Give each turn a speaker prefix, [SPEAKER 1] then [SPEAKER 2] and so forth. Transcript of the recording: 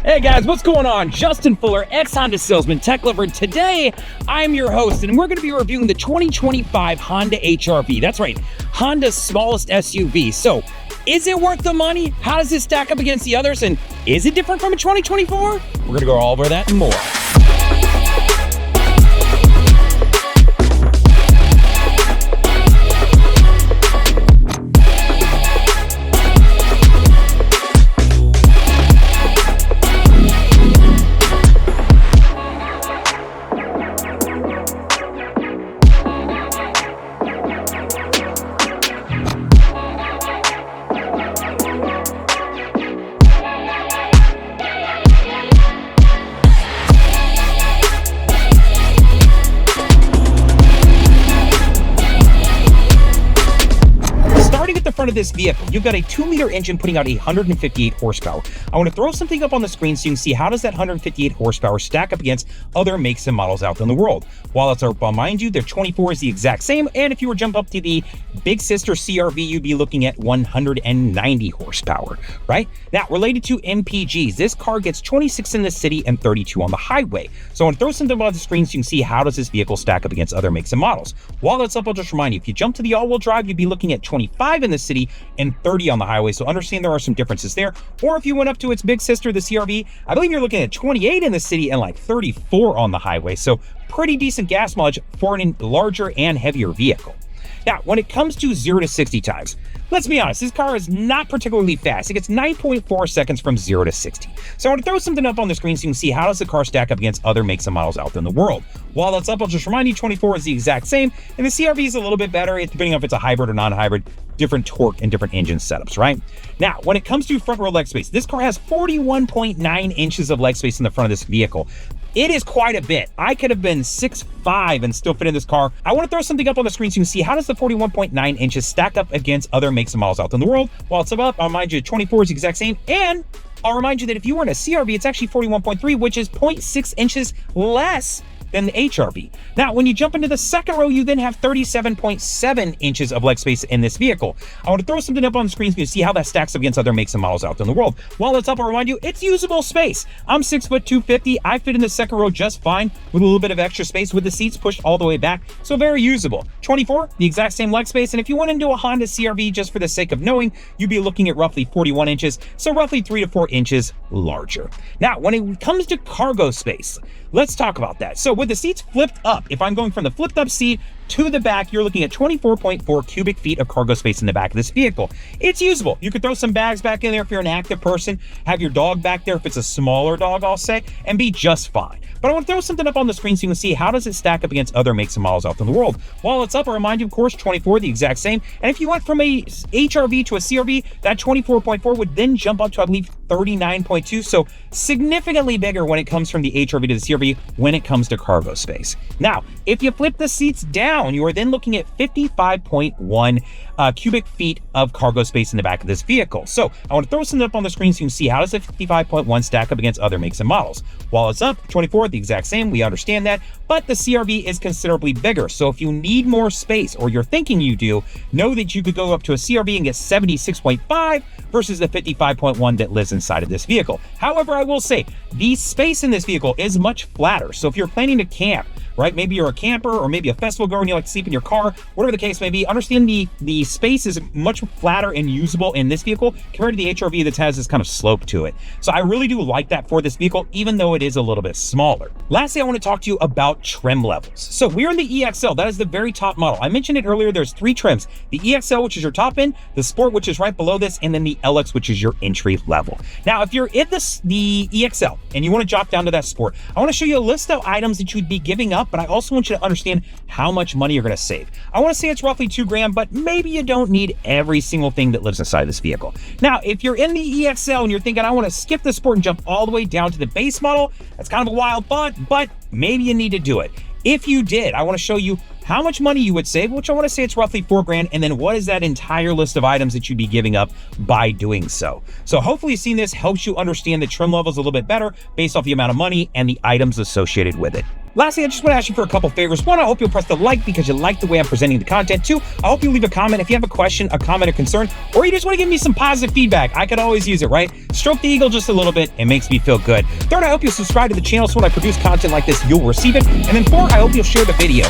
[SPEAKER 1] Hey guys, what's going on? Justin Fuller, ex-Honda salesman, tech lover. Today, I'm your host, and we're going to be reviewing the 2025 Honda HRV. That's right, Honda's smallest SUV. So, is it worth the money? How does it stack up against the others? And is it different from a 2024? We're going to go all over that and more. Front of this vehicle, you've got a 2-liter engine putting out 158 horsepower. I want to throw something up on the screen so you can see how does that 158 horsepower stack up against other makes and models out in the world. While it's up behind you, their 24 is the exact same, and if you were to jump up to the big sister CRV, you'd be looking at 190 horsepower, right? Now, related to MPGs, this car gets 26 in the city and 32 on the highway. So I want to throw something up on the screen so you can see how does this vehicle stack up against other makes and models. While it's up, I'll just remind you, if you jump to the all-wheel drive, you'd be looking at 25 in the city and 30 on the highway. So understand there are some differences there. Or if you went up to its big sister, the CRV, I believe you're looking at 28 in the city and like 34 on the highway. So pretty decent gas mileage for a larger and heavier vehicle. Now, when it comes to 0 to 60 times, let's be honest, this car is not particularly fast. It gets 9.4 seconds from 0 to 60. So I want to throw something up on the screen so you can see how does the car stack up against other makes and models out in the world. While that's up, I'll just remind you, 24 is the exact same, and the CRV is a little bit better, depending on if it's a hybrid or non-hybrid, different torque and different engine setups, right? Now, when it comes to front row leg space, this car has 41.9 inches of leg space in the front of this vehicle. It is quite a bit. I could have been 6'5" and still fit in this car. I want to throw something up on the screen so you can see how does the 41.9 inches stack up against other makes and models out in the world. While it's up, I'll remind you 24 is the exact same, and I'll remind you that if you were in a CRV, it's actually 41.3, which is 0.6 inches less than the HRV. Now, when you jump into the second row, you then have 37.7 inches of leg space in this vehicle. I want to throw something up on the screen so you can see how that stacks up against other makes and models out in the world. While it's up, I'll remind you, it's usable space. I'm 6 foot 250. I fit in the second row just fine with a little bit of extra space with the seats pushed all the way back. So very usable. 24, the exact same leg space. And if you went into a Honda CRV, just for the sake of knowing, you'd be looking at roughly 41 inches. So roughly 3 to 4 inches larger. Now, when it comes to cargo space, let's talk about that. So with the seats flipped up, if I'm going from the flipped up seat to the back, you're looking at 24.4 cubic feet of cargo space in the back of this vehicle. It's usable. You could throw some bags back in there if you're an active person, have your dog back there if it's a smaller dog, I'll say, and be just fine. But I want to throw something up on the screen so you can see how does it stack up against other makes and models out in the world. While it's up, I remind you, of course, 24, the exact same. And if you went from a HRV to a CRV, that 24.4 would then jump up to, I believe, 39.2. So significantly bigger when it comes from the HRV to the CRV when it comes to cargo space. Now, if you flip the seats down, you are then looking at 55.1 cubic feet of cargo space in the back of this vehicle. So I want to throw something up on the screen so you can see how does the 55.1 stack up against other makes and models. While it's up, 24, the exact same, we understand that, but the CRV is considerably bigger. So if you need more space, or you're thinking you do, know that you could go up to a CRV and get 76.5 versus the 55.1 that lives inside of this vehicle. However, I will say the space in this vehicle is much flatter. So if you're planning to camp, right? Maybe you're a camper or maybe a festival goer and you like to sleep in your car, whatever the case may be, understand the space is much flatter and usable in this vehicle compared to the HRV that has this kind of slope to it. So I really do like that for this vehicle, even though it is a little bit smaller. Lastly, I want to talk to you about trim levels. So we're in the EXL, that is the very top model. I mentioned it earlier, there's 3 trims. The EXL, which is your top end, the Sport, which is right below this, and then the LX, which is your entry level. Now, if you're in the EXL and you want to drop down to that Sport, I want to show you a list of items that you'd be giving up, but I also want you to understand how much money you're going to save. I want to say it's roughly $2,000, but maybe you don't need every single thing that lives inside this vehicle. Now, if you're in the EXL and you're thinking, I want to skip the Sport and jump all the way down to the base model, that's kind of a wild thought, but maybe you need to do it. If you did, I want to show you how much money you would save, which I want to say it's roughly $4,000, and then what is that entire list of items that you'd be giving up by doing so. So hopefully seeing this helps you understand the trim levels a little bit better based off the amount of money and the items associated with it. Lastly, I just want to ask you for a couple favors. One, I hope you'll press the like because you like the way I'm presenting the content. Two, I hope you leave a comment if you have a question, a comment, or concern, or you just want to give me some positive feedback. I could always use it, right? Stroke the ego just a little bit. It makes me feel good. Third, I hope you'll subscribe to the channel so when I produce content like this, you'll receive it. And then four, I hope you'll share the video.